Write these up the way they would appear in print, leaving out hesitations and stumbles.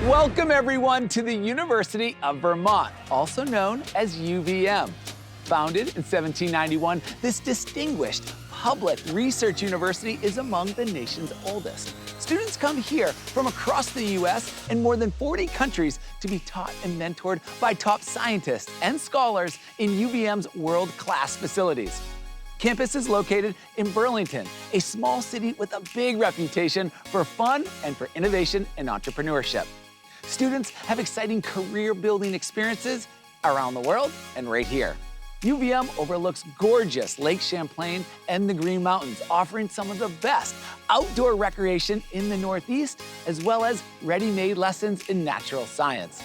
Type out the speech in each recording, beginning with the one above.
Welcome everyone to the University of Vermont, also known as UVM. Founded in 1791, this distinguished public research university is among the nation's oldest. Students come here from across the U.S. and more than 40 countries to be taught and mentored by top scientists and scholars in UVM's world-class facilities. Campus is located in Burlington, a small city with a big reputation for fun and for innovation and entrepreneurship. Students have exciting career-building experiences around the world and right here. UVM overlooks gorgeous Lake Champlain and the Green Mountains, offering some of the best outdoor recreation in the Northeast, as well as ready-made lessons in natural science.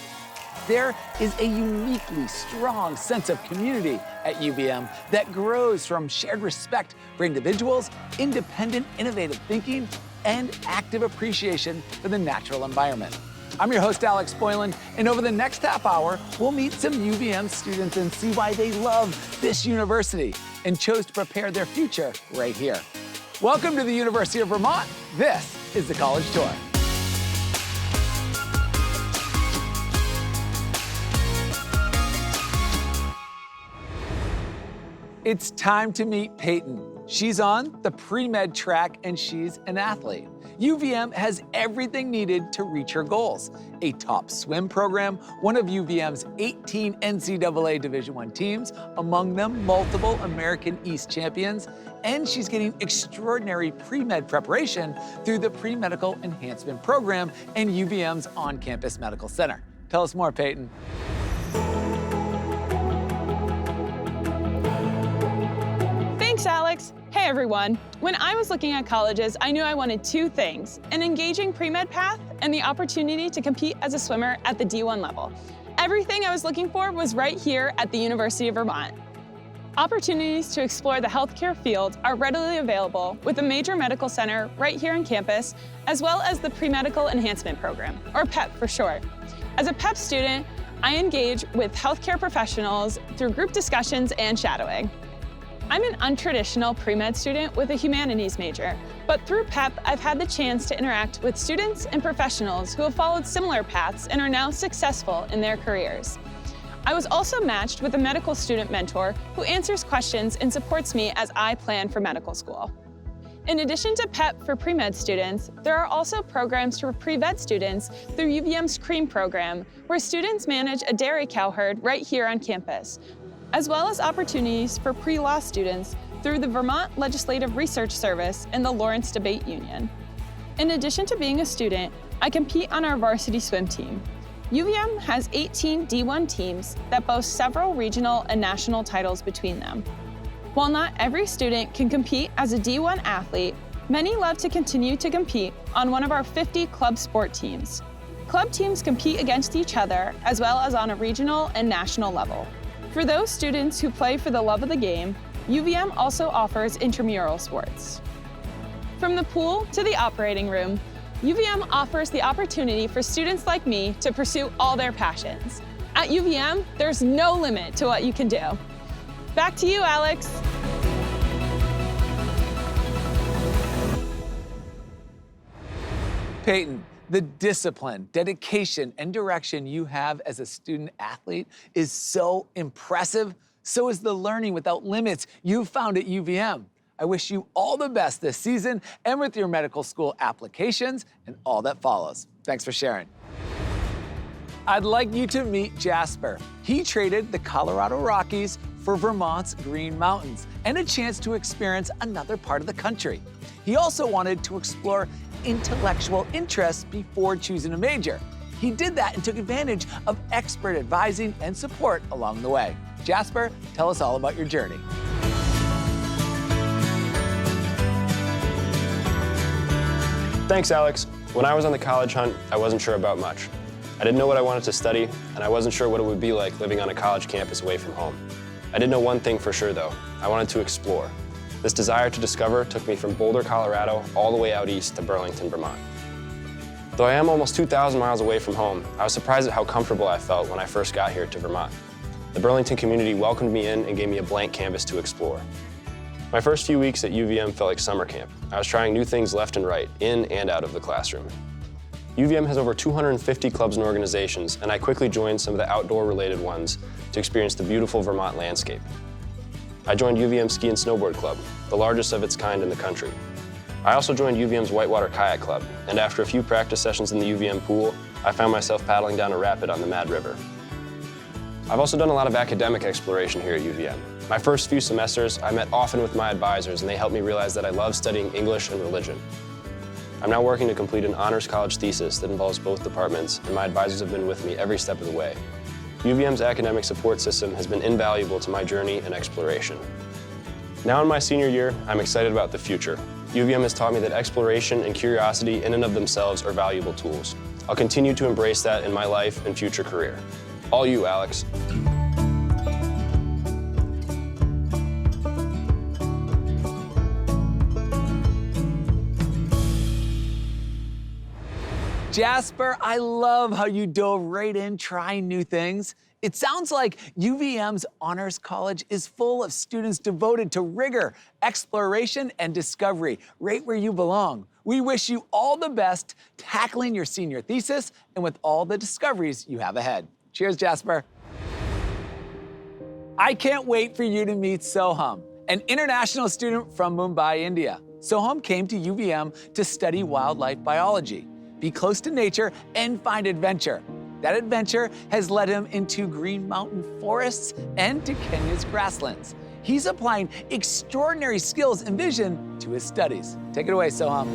There is a uniquely strong sense of community at UVM that grows from shared respect for individuals, independent, innovative thinking, and active appreciation for the natural environment. I'm your host, Alex Boylan, and over the next half hour, we'll meet some UVM students and see why they love this university and chose to prepare their future right here. Welcome to the University of Vermont. This is the College Tour. It's time to meet Peyton. She's on the pre-med track and she's an athlete. UVM has everything needed to reach her goals. A top swim program, one of UVM's 18 NCAA Division I teams, among them multiple American East champions, and she's getting extraordinary pre-med preparation through the Pre-Medical Enhancement Program and UVM's on-campus medical center. Tell us more, Peyton. Thanks, Alex. Hey, everyone. When I was looking at colleges, I knew I wanted two things: an engaging pre-med path and the opportunity to compete as a swimmer at the D1 level. Everything I was looking for was right here at the University of Vermont. Opportunities to explore the healthcare field are readily available with a major medical center right here on campus, as well as the Pre-Medical Enhancement Program, or PEP for short. As a PEP student, I engage with healthcare professionals through group discussions and shadowing. I'm an untraditional pre-med student with a humanities major, but through PEP, I've had the chance to interact with students and professionals who have followed similar paths and are now successful in their careers. I was also matched with a medical student mentor who answers questions and supports me as I plan for medical school. In addition to PEP for pre-med students, there are also programs for pre-vet students through UVM's CREAM program, where students manage a dairy cow herd right here on campus, as well as opportunities for pre-law students through the Vermont Legislative Research Service and the Lawrence Debate Union. In addition to being a student, I compete on our varsity swim team. UVM has 18 D1 teams that boast several regional and national titles between them. While not every student can compete as a D1 athlete, many love to continue to compete on one of our 50 club sport teams. Club teams compete against each other as well as on a regional and national level. For those students who play for the love of the game, UVM also offers intramural sports. From the pool to the operating room, UVM offers the opportunity for students like me to pursue all their passions. At UVM, there's no limit to what you can do. Back to you, Alex. Peyton, the discipline, dedication, and direction you have as a student athlete is so impressive. So is the learning without limits you found at UVM. I wish you all the best this season and with your medical school applications and all that follows. Thanks for sharing. I'd like you to meet Jasper. He traded the Colorado Rockies for Vermont's Green Mountains and a chance to experience another part of the country. He also wanted to explore intellectual interests before choosing a major. He did that and took advantage of expert advising and support along the way. Jasper, tell us all about your journey. Thanks, Alex. When I was on the college hunt, I wasn't sure about much. I didn't know what I wanted to study, and I wasn't sure what it would be like living on a college campus away from home. I did know one thing for sure, though. I wanted to explore. This desire to discover took me from Boulder, Colorado, all the way out east to Burlington, Vermont. Though I am almost 2,000 miles away from home, I was surprised at how comfortable I felt when I first got here to Vermont. The Burlington community welcomed me in and gave me a blank canvas to explore. My first few weeks at UVM felt like summer camp. I was trying new things left and right, in and out of the classroom. UVM has over 250 clubs and organizations, and I quickly joined some of the outdoor-related ones to experience the beautiful Vermont landscape. I joined UVM Ski and Snowboard Club, the largest of its kind in the country. I also joined UVM's Whitewater Kayak Club, and after a few practice sessions in the UVM pool, I found myself paddling down a rapid on the Mad River. I've also done a lot of academic exploration here at UVM. My first few semesters, I met often with my advisors, and they helped me realize that I love studying English and religion. I'm now working to complete an honors college thesis that involves both departments, and my advisors have been with me every step of the way. UVM's academic support system has been invaluable to my journey and exploration. Now in my senior year, I'm excited about the future. UVM has taught me that exploration and curiosity in and of themselves are valuable tools. I'll continue to embrace that in my life and future career. All you, Alex. Jasper, I love how you dove right in trying new things. It sounds like UVM's Honors College is full of students devoted to rigor, exploration, and discovery, right where you belong. We wish you all the best tackling your senior thesis and with all the discoveries you have ahead. Cheers, Jasper. I can't wait for you to meet Soham, an international student from Mumbai, India. Soham came to UVM to study wildlife biology, be close to nature, and find adventure. That adventure has led him into Green Mountain forests and to Kenya's grasslands. He's applying extraordinary skills and vision to his studies. Take it away, Soham.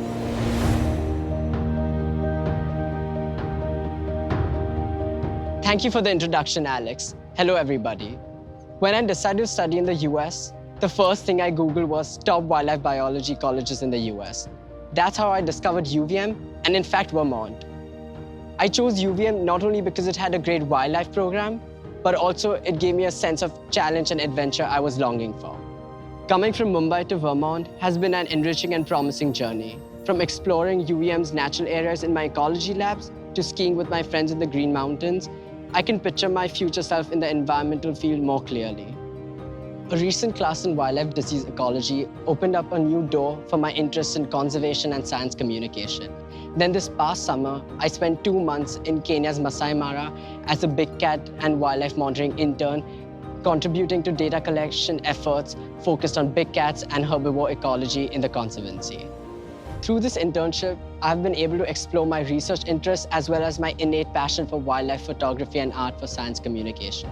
Thank you for the introduction, Alex. Hello, everybody. When I decided to study in the US, the first thing I Googled was top wildlife biology colleges in the US. That's how I discovered UVM and, in fact, Vermont. I chose UVM not only because it had a great wildlife program, but also it gave me a sense of challenge and adventure I was longing for. Coming from Mumbai to Vermont has been an enriching and promising journey. From exploring UVM's natural areas in my ecology labs to skiing with my friends in the Green Mountains, I can picture my future self in the environmental field more clearly. A recent class in wildlife disease ecology opened up a new door for my interest in conservation and science communication. Then this past summer, I spent 2 months in Kenya's Masai Mara as a big cat and wildlife monitoring intern, contributing to data collection efforts focused on big cats and herbivore ecology in the Conservancy. Through this internship, I've been able to explore my research interests as well as my innate passion for wildlife photography and art for science communication.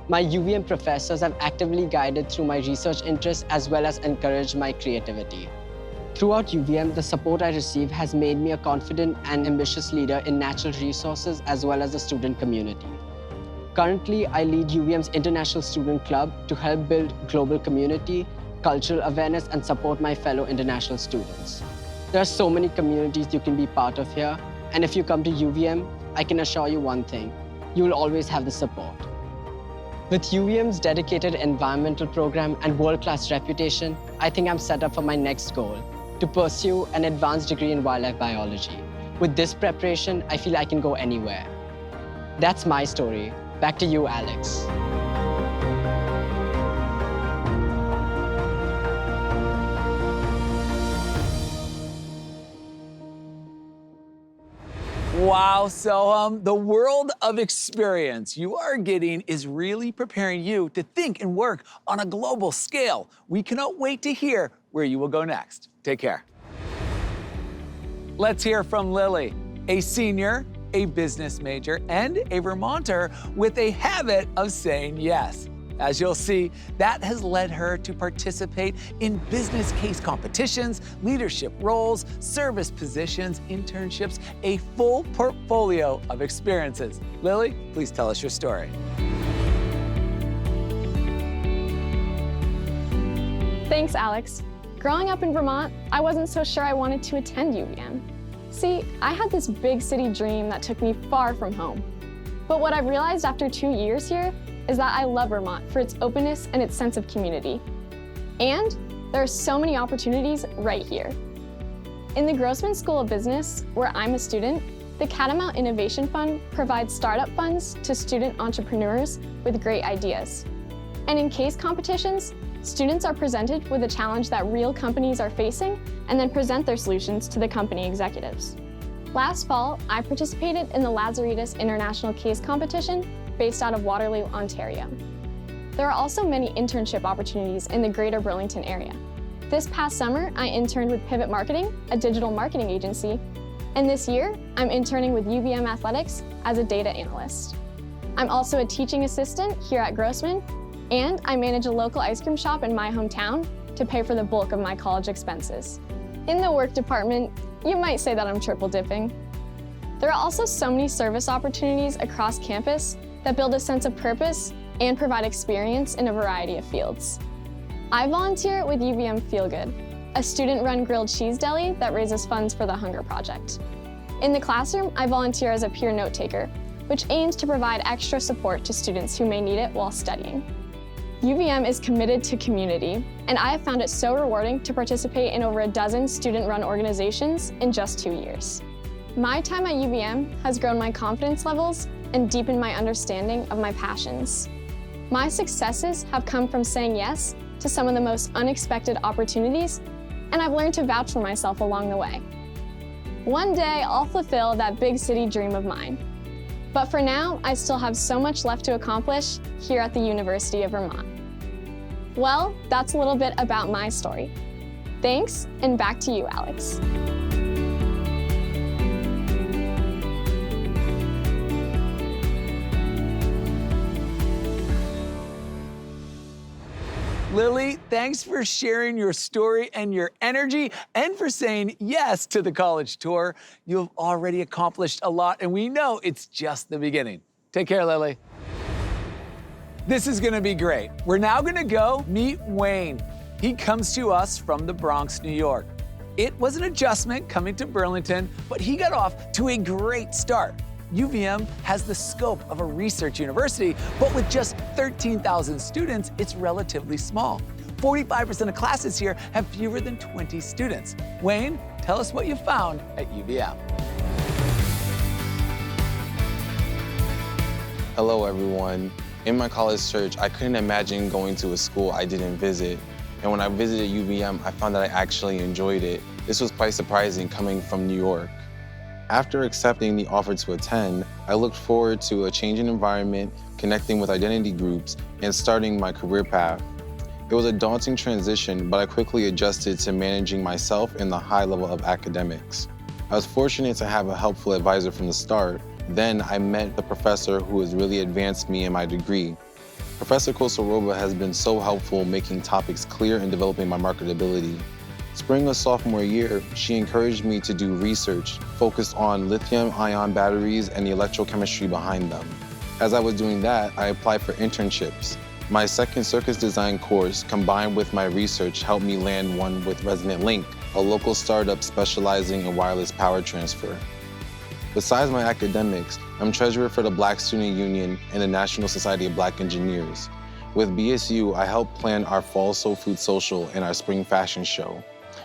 My UVM professors have actively guided through my research interests as well as encouraged my creativity. Throughout UVM, the support I receive has made me a confident and ambitious leader in natural resources as well as the student community. Currently, I lead UVM's International Student Club to help build global community, cultural awareness, and support my fellow international students. There are so many communities you can be part of here, and if you come to UVM, I can assure you one thing, you will always have the support. With UVM's dedicated environmental program and world-class reputation, I think I'm set up for my next goal, to pursue an advanced degree in wildlife biology. With this preparation, I feel I can go anywhere. That's my story. Back to you, Alex. Wow, Soham, the world of experience you are getting is really preparing you to think and work on a global scale. We cannot wait to hear where you will go next. Take care. Let's hear from Lily, a senior, a business major, and a Vermonter with a habit of saying yes. As you'll see, that has led her to participate in business case competitions, leadership roles, service positions, internships, a full portfolio of experiences. Lily, please tell us your story. Thanks, Alex. Growing up in Vermont, I wasn't so sure I wanted to attend UVM. See, I had this big city dream that took me far from home. But what I've realized after 2 years here is that I love Vermont for its openness and its sense of community. And there are so many opportunities right here. In the Grossman School of Business, where I'm a student, the Catamount Innovation Fund provides startup funds to student entrepreneurs with great ideas. And in case competitions, students are presented with a challenge that real companies are facing and then present their solutions to the company executives. Last fall, I participated in the Lazaretus International Case Competition based out of Waterloo, Ontario. There are also many internship opportunities in the greater Burlington area. This past summer, I interned with Pivot Marketing, a digital marketing agency, and this year, I'm interning with UVM Athletics as a data analyst. I'm also a teaching assistant here at Grossman, and I manage a local ice cream shop in my hometown to pay for the bulk of my college expenses. In the work department, you might say that I'm triple dipping. There are also so many service opportunities across campus that build a sense of purpose and provide experience in a variety of fields. I volunteer with UVM Feel Good, a student-run grilled cheese deli that raises funds for the Hunger Project. In the classroom, I volunteer as a peer note taker, which aims to provide extra support to students who may need it while studying. UVM is committed to community, and I have found it so rewarding to participate in over a dozen student-run organizations in just 2 years. My time at UVM has grown my confidence levels and deepened my understanding of my passions. My successes have come from saying yes to some of the most unexpected opportunities, and I've learned to vouch for myself along the way. One day, I'll fulfill that big city dream of mine. But for now, I still have so much left to accomplish here at the University of Vermont. Well, that's a little bit about my story. Thanks, and back to you, Alex. Lily, thanks for sharing your story and your energy and for saying yes to the college tour. You've already accomplished a lot, and we know it's just the beginning. Take care, Lily. This is gonna be great. We're now gonna go meet Wayne. He comes to us from the Bronx, New York. It was an adjustment coming to Burlington, but he got off to a great start. UVM has the scope of a research university, but with just 13,000 students, it's relatively small. 45% of classes here have fewer than 20 students. Wayne, tell us what you found at UVM. Hello, everyone. In my college search, I couldn't imagine going to a school I didn't visit. And when I visited UVM, I found that I actually enjoyed it. This was quite surprising coming from New York. After accepting the offer to attend, I looked forward to a changing environment, connecting with identity groups, and starting my career path. It was a daunting transition, but I quickly adjusted to managing myself in the high level of academics. I was fortunate to have a helpful advisor from the start. Then I met the professor who has really advanced me in my degree. Professor Kosoroba has been so helpful making topics clear and developing my marketability. Spring of sophomore year, she encouraged me to do research focused on lithium-ion batteries and the electrochemistry behind them. As I was doing that, I applied for internships. My second circuits design course, combined with my research, helped me land one with Resonant Link, a local startup specializing in wireless power transfer. Besides my academics, I'm treasurer for the Black Student Union and the National Society of Black Engineers. With BSU, I help plan our Fall Soul Food Social and our Spring Fashion Show.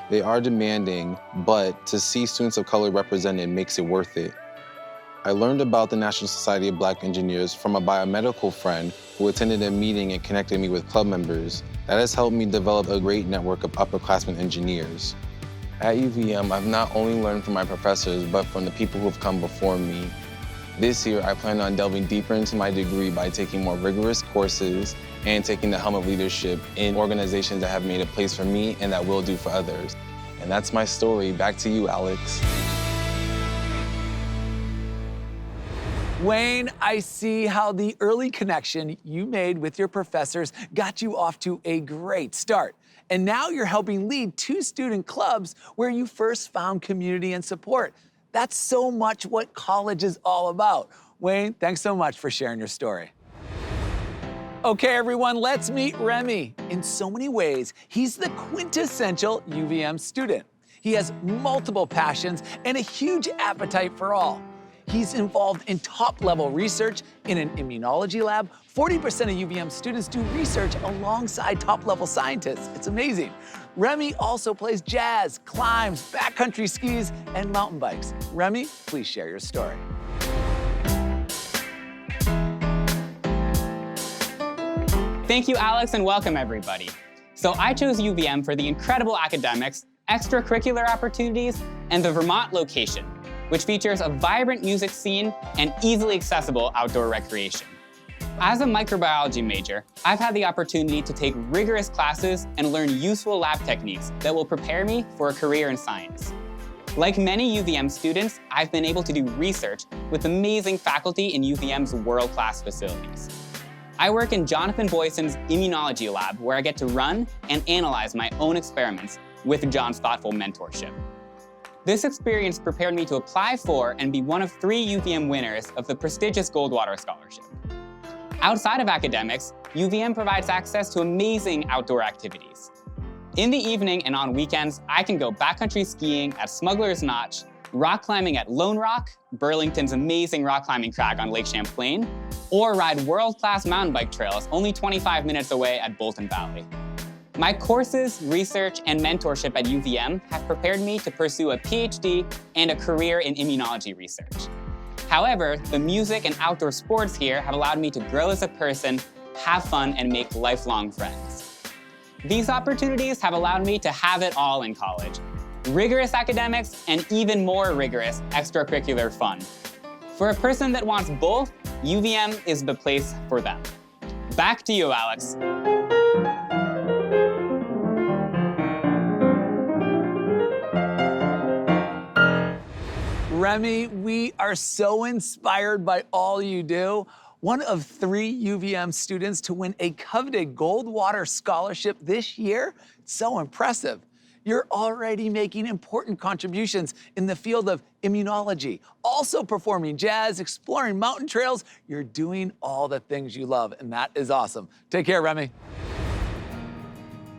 They are demanding, but to see students of color represented makes it worth it. I learned about the National Society of Black Engineers from a biomedical friend who attended a meeting and connected me with club members. That has helped me develop a great network of upperclassmen engineers. At UVM, I've not only learned from my professors, but from the people who have come before me. This year, I plan on delving deeper into my degree by taking more rigorous courses and taking the helm of leadership in organizations that have made a place for me and that will do for others. And that's my story. Back to you, Alex. Wayne, I see how the early connection you made with your professors got you off to a great start. And now you're helping lead 2 student clubs where you first found community and support. That's so much what college is all about. Wayne, thanks so much for sharing your story. Okay, everyone, let's meet Remy. In so many ways, he's the quintessential UVM student. He has multiple passions and a huge appetite for all. He's involved in top-level research in an immunology lab. 40% of UVM students do research alongside top-level scientists. It's amazing. Remy also plays jazz, climbs, backcountry skis, and mountain bikes. Remy, please share your story. Thank you, Alex, and welcome, everybody. So I chose UVM for the incredible academics, extracurricular opportunities, and the Vermont location. which features a vibrant music scene and easily accessible outdoor recreation. As a microbiology major, I've had the opportunity to take rigorous classes and learn useful lab techniques that will prepare me for a career in science. Like many UVM students, I've been able to do research with amazing faculty in UVM's world-class facilities. I work in Jonathan Boyson's immunology lab, where I get to run and analyze my own experiments with John's thoughtful mentorship. This experience prepared me to apply for and be one of 3 UVM winners of the prestigious Goldwater Scholarship. Outside of academics, UVM provides access to amazing outdoor activities. In the evening and on weekends, I can go backcountry skiing at Smuggler's Notch, rock climbing at Lone Rock, Burlington's amazing rock climbing crag on Lake Champlain, or ride world-class mountain bike trails only 25 minutes away at Bolton Valley. My courses, research, and mentorship at UVM have prepared me to pursue a PhD and a career in immunology research. However, the music and outdoor sports here have allowed me to grow as a person, have fun, and make lifelong friends. These opportunities have allowed me to have it all in college: rigorous academics and even more rigorous extracurricular fun. For a person that wants both, UVM is the place for them. Back to you, Alex. Remy, we are so inspired by all you do. One of 3 UVM students to win a coveted Goldwater Scholarship this year. It's so impressive. You're already making important contributions in the field of immunology, also performing jazz, exploring mountain trails. You're doing all the things you love, and that is awesome. Take care, Remy.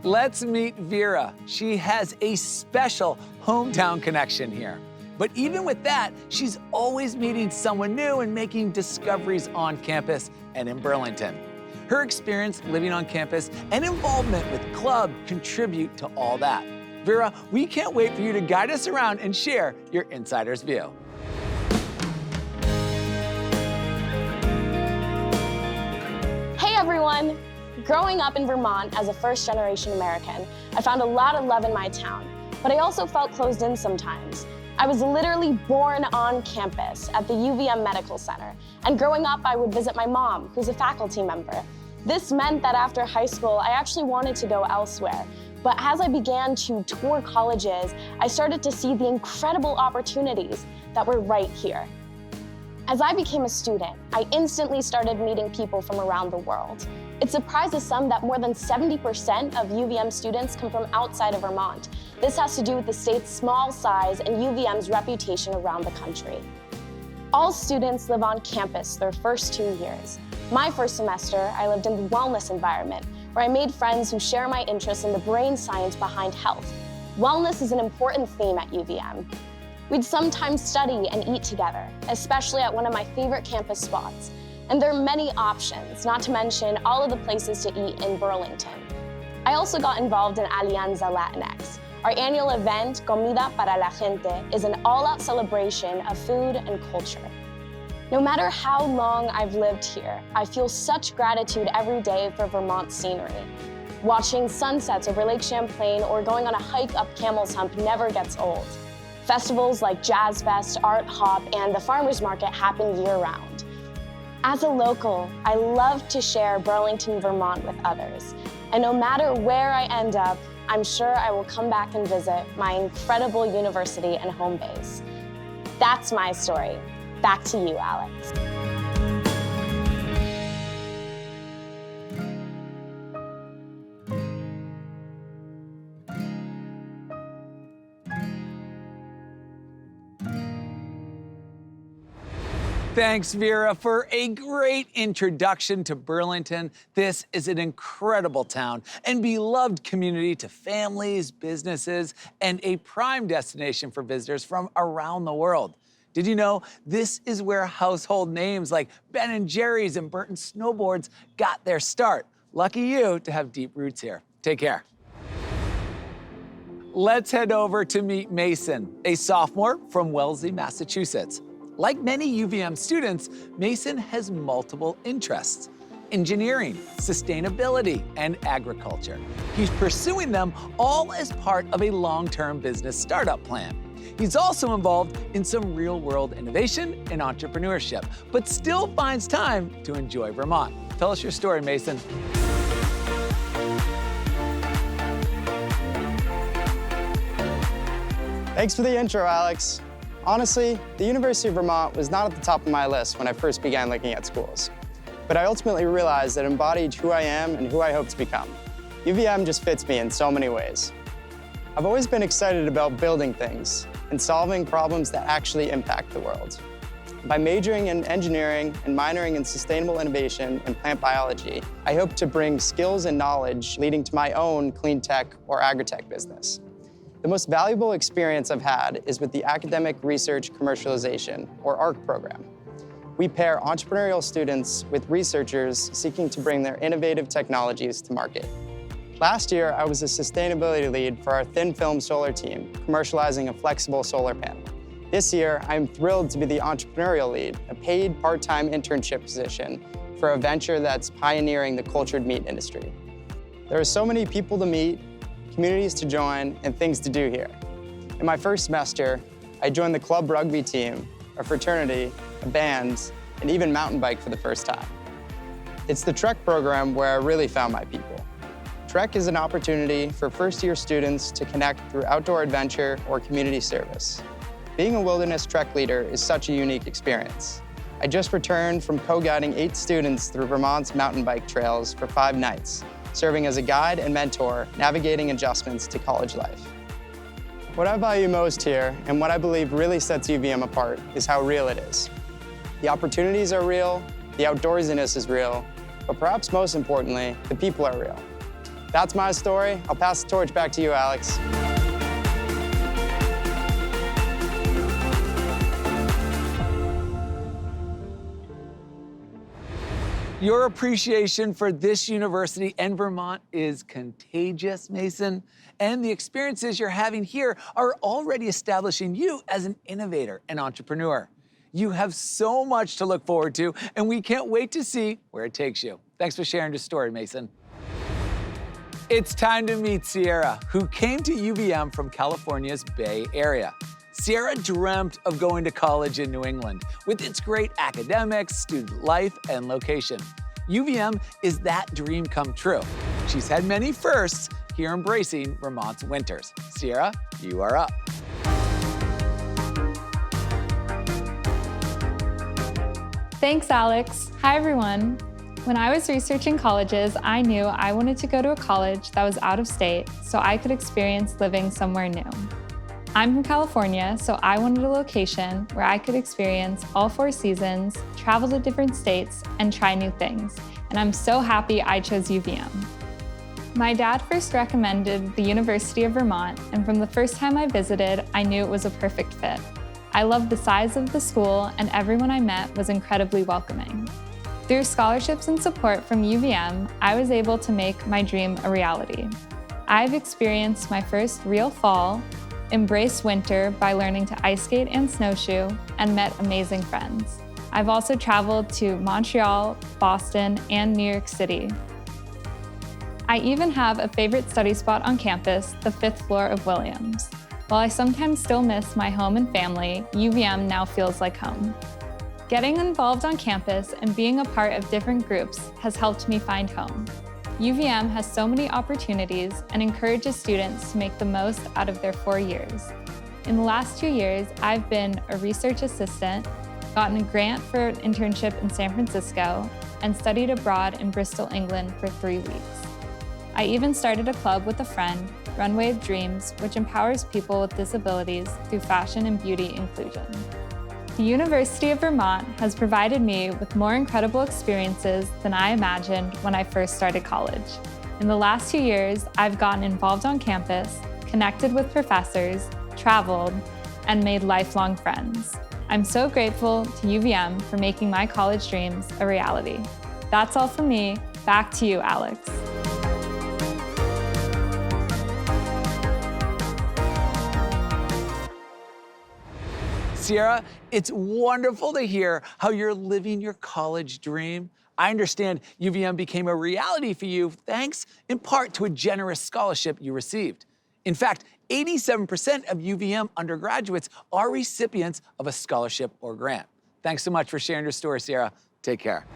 Let's meet Vera. She has a special hometown connection here. But even with that, she's always meeting someone new and making discoveries on campus and in Burlington. Her experience living on campus and involvement with club contribute to all that. Vera, we can't wait for you to guide us around and share your insider's view. Hey everyone! Growing up in Vermont as a first-generation American, I found a lot of love in my town, but I also felt closed in sometimes. I was literally born on campus at the UVM Medical Center, and growing up I would visit my mom, who's a faculty member. This meant that after high school, I actually wanted to go elsewhere. But as I began to tour colleges, I started to see the incredible opportunities that were right here. As I became a student, I instantly started meeting people from around the world. It surprises some that more than 70% of UVM students come from outside of Vermont. This has to do with the state's small size and UVM's reputation around the country. All students live on campus their first 2 years. My first semester, I lived in the wellness environment, where I made friends who share my interest in the brain science behind health. Wellness is an important theme at UVM. We'd sometimes study and eat together, especially at one of my favorite campus spots. And there are many options, not to mention all of the places to eat in Burlington. I also got involved in Alianza Latinx. Our annual event, Comida para la Gente, is an all-out celebration of food and culture. No matter how long I've lived here, I feel such gratitude every day for Vermont scenery. Watching sunsets over Lake Champlain or going on a hike up Camel's Hump never gets old. Festivals like Jazz Fest, Art Hop, and the Farmers Market happen year-round. As a local, I love to share Burlington, Vermont with others. And no matter where I end up, I'm sure I will come back and visit my incredible university and home base. That's my story. Back to you, Alex. Thanks, Vera, for a great introduction to Burlington. This is an incredible town and beloved community to families, businesses, and a prime destination for visitors from around the world. Did you know this is where household names like Ben & Jerry's and Burton Snowboards got their start? Lucky you to have deep roots here. Take care. Let's head over to meet Mason, a sophomore from Wellesley, Massachusetts. Like many UVM students, Mason has multiple interests: engineering, sustainability, and agriculture. He's pursuing them all as part of a long-term business startup plan. He's also involved in some real-world innovation and entrepreneurship, but still finds time to enjoy Vermont. Tell us your story, Mason. Thanks for the intro, Alex. Honestly, the University of Vermont was not at the top of my list when I first began looking at schools. But I ultimately realized that it embodied who I am and who I hope to become. UVM just fits me in so many ways. I've always been excited about building things and solving problems that actually impact the world. By majoring in engineering and minoring in sustainable innovation and plant biology, I hope to bring skills and knowledge leading to my own clean tech or agri-tech business. The most valuable experience I've had is with the Academic Research Commercialization, or ARC program. We pair entrepreneurial students with researchers seeking to bring their innovative technologies to market. Last year, I was a sustainability lead for our thin film solar team, commercializing a flexible solar panel. This year, I'm thrilled to be the entrepreneurial lead, a paid part-time internship position for a venture that's pioneering the cultured meat industry. There are so many people to meet, communities to join, and things to do here. In my first semester, I joined the club rugby team, a fraternity, a band, and even mountain bike for the first time. It's the Trek program where I really found my people. Trek is an opportunity for first-year students to connect through outdoor adventure or community service. Being a wilderness Trek leader is such a unique experience. I just returned from co-guiding 8 students through Vermont's mountain bike trails for 5 nights, serving as a guide and mentor, navigating adjustments to college life. What I value most here, and what I believe really sets UVM apart, is how real it is. The opportunities are real, the outdoorsiness is real, but perhaps most importantly, the people are real. That's my story. I'll pass the torch back to you, Alex. Your appreciation for this university and Vermont is contagious, Mason. And the experiences you're having here are already establishing you as an innovator and entrepreneur. You have so much to look forward to, and we can't wait to see where it takes you. Thanks for sharing your story, Mason. It's time to meet Sierra, who came to UVM from California's Bay Area. Sierra dreamt of going to college in New England with its great academics, student life, and location. UVM is that dream come true. She's had many firsts here embracing Vermont's winters. Sierra, you are up. Thanks, Alex. Hi, everyone. When I was researching colleges, I knew I wanted to go to a college that was out of state so I could experience living somewhere new. I'm from California, so I wanted a location where I could experience all 4 seasons, travel to different states, and try new things. And I'm so happy I chose UVM. My dad first recommended the University of Vermont, and from the first time I visited, I knew it was a perfect fit. I loved the size of the school, and everyone I met was incredibly welcoming. Through scholarships and support from UVM, I was able to make my dream a reality. I've experienced my first real fall, embraced winter by learning to ice skate and snowshoe, and met amazing friends. I've also traveled to Montreal, Boston, and New York City. I even have a favorite study spot on campus, the 5th floor of Williams. While I sometimes still miss my home and family, UVM now feels like home. Getting involved on campus and being a part of different groups has helped me find home. UVM has so many opportunities and encourages students to make the most out of their 4 years. In the last 2 years, I've been a research assistant, gotten a grant for an internship in San Francisco, and studied abroad in Bristol, England for 3 weeks. I even started a club with a friend, Runway of Dreams, which empowers people with disabilities through fashion and beauty inclusion. The University of Vermont has provided me with more incredible experiences than I imagined when I first started college. In the last 2 years, I've gotten involved on campus, connected with professors, traveled, and made lifelong friends. I'm so grateful to UVM for making my college dreams a reality. That's all from me. Back to you, Alex. Sierra, it's wonderful to hear how you're living your college dream. I understand UVM became a reality for you thanks in part to a generous scholarship you received. In fact, 87% of UVM undergraduates are recipients of a scholarship or grant. Thanks so much for sharing your story, Sierra. Take care.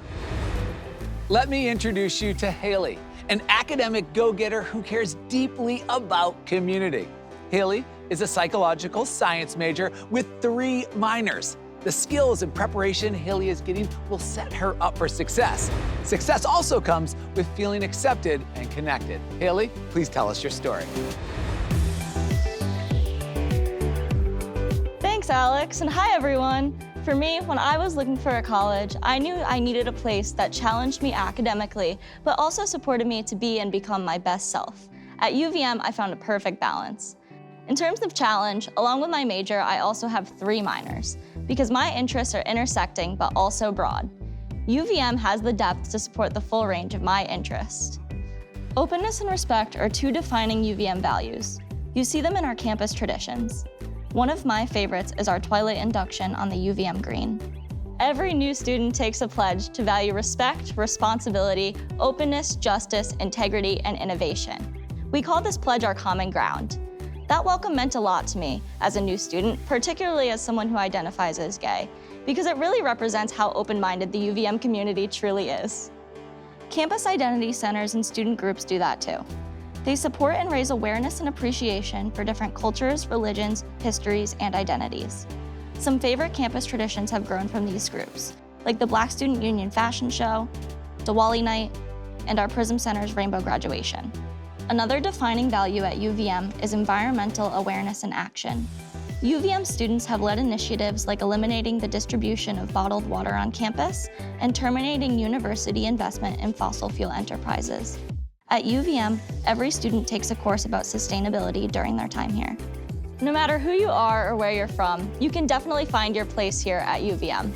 Let me introduce you to Haley, an academic go-getter who cares deeply about community. Haley is a psychological science major with 3 minors. The skills and preparation Haley is getting will set her up for success. Success also comes with feeling accepted and connected. Haley, please tell us your story. Thanks, Alex, and hi, everyone. For me, when I was looking for a college, I knew I needed a place that challenged me academically, but also supported me to be and become my best self. At UVM, I found a perfect balance. In terms of challenge, along with my major, I also have 3 minors, because my interests are intersecting but also broad. UVM has the depth to support the full range of my interests. Openness and respect are 2 defining UVM values. You see them in our campus traditions. One of my favorites is our Twilight induction on the UVM green. Every new student takes a pledge to value respect, responsibility, openness, justice, integrity, and innovation. We call this pledge our common ground. That welcome meant a lot to me as a new student, particularly as someone who identifies as gay, because it really represents how open-minded the UVM community truly is. Campus identity centers and student groups do that too. They support and raise awareness and appreciation for different cultures, religions, histories, and identities. Some favorite campus traditions have grown from these groups, like the Black Student Union Fashion Show, Diwali Night, and our Prism Center's Rainbow Graduation. Another defining value at UVM is environmental awareness and action. UVM students have led initiatives like eliminating the distribution of bottled water on campus and terminating university investment in fossil fuel enterprises. At UVM, every student takes a course about sustainability during their time here. No matter who you are or where you're from, you can definitely find your place here at UVM.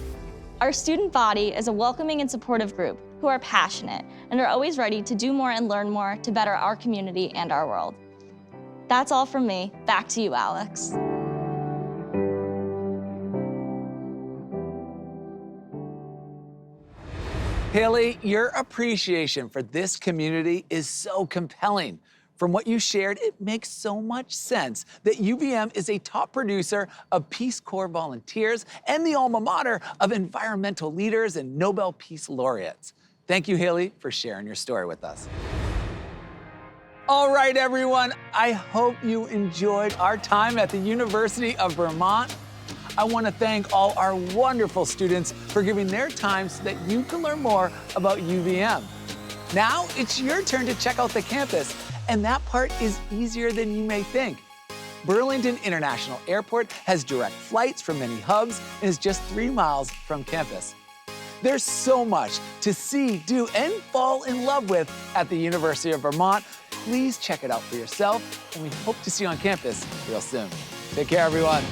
Our student body is a welcoming and supportive group who are passionate and are always ready to do more and learn more to better our community and our world. That's all from me. Back to you, Alex. Haley, your appreciation for this community is so compelling. From what you shared, it makes so much sense that UVM is a top producer of Peace Corps volunteers and the alma mater of environmental leaders and Nobel Peace Laureates. Thank you, Haley, for sharing your story with us. All right, everyone, I hope you enjoyed our time at the University of Vermont. I want to thank all our wonderful students for giving their time so that you can learn more about UVM. Now it's your turn to check out the campus, and that part is easier than you may think. Burlington International Airport has direct flights from many hubs and is just 3 miles from campus. There's so much to see, do, and fall in love with at the University of Vermont. Please check it out for yourself, and we hope to see you on campus real soon. Take care, everyone.